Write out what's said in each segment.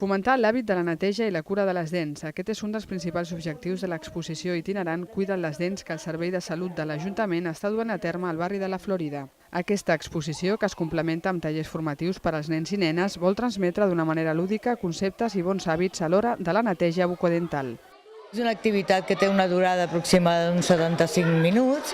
Fomentar l'hàbit de la neteja i la cura de les dents. Aquest és un dels principals objectius de l'exposició itinerant Cuida't les dents que el Servei de Salut de l'Ajuntament està duent a terme al barri de la Florida. Aquesta exposició, que es complementa amb tallers formatius per als nens i nenes, vol transmetre d'una manera lúdica conceptes i bons hàbits a l'hora de la neteja bucodental. És una activitat que té una durada aproximada d'uns 75 minuts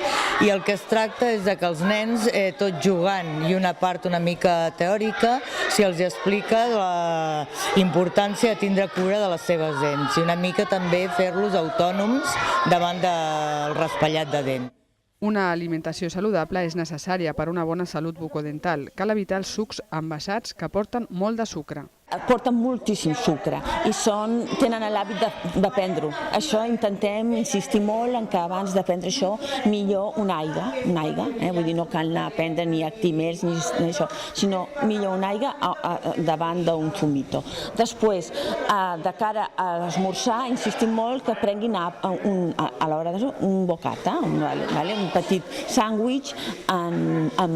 i el que es tracta és que els nens, tot jugant i una part una mica teòrica, els explica la importància de tindre cura de les seves dents i una mica també fer-los autònoms davant del raspallat de dent. Una alimentació saludable és necessària per a una bona salut bucodental. Cal evitar els sucs envasats que porten molt de sucre. Porten moltíssim sucre i tenen l'hàbit de prendre-ho. Això intentem insistir molt en que abans de prendre això millor una aigua. Vull dir, no cal anar a prendre ni actimels ni això, sinó millor una aigua davant d'un zumito. Després, de cara a l'esmorzar, insistim molt que prenguin a l'hora d'això un bocata, un petit sàndwich, a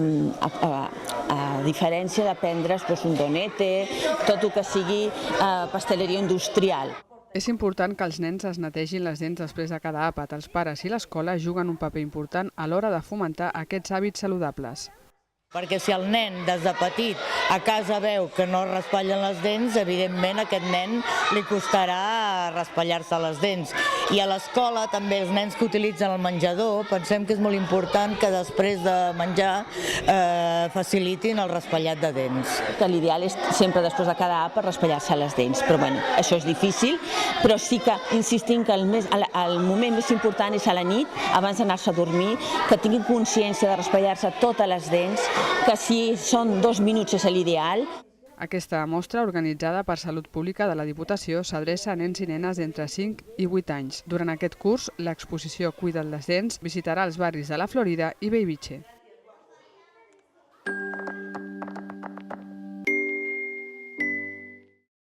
diferència de prendre's un donete, tot el que sigui pasteleria industrial. És important que els nens es netegin les dents després de cada àpat. Els pares i l'escola juguen un paper important a l'hora de fomentar aquests hàbits saludables. Perquè si el nen des de petit a casa veu que no raspallen les dents, evidentment a aquest nen li costarà raspallar-se les dents. I a l'escola també els nens que utilitzen el menjador pensem que és molt important que després de menjar facilitin el raspallat de dents. L'ideal és sempre després de cada àpat raspallar-se les dents, però bueno, això és difícil, però sí que insistim que el moment més important és a la nit, abans d'anar-se a dormir, que tinguin consciència de raspallar-se totes les dents, que si són 2 minuts és l'ideal. Aquesta mostra, organitzada per Salut Pública de la Diputació, s'adreça a nens i nenes d'entre 5 i 8 anys. Durant aquest curs, l'exposició Cuida't les dents visitarà els barris de la Florida i Bellvitge.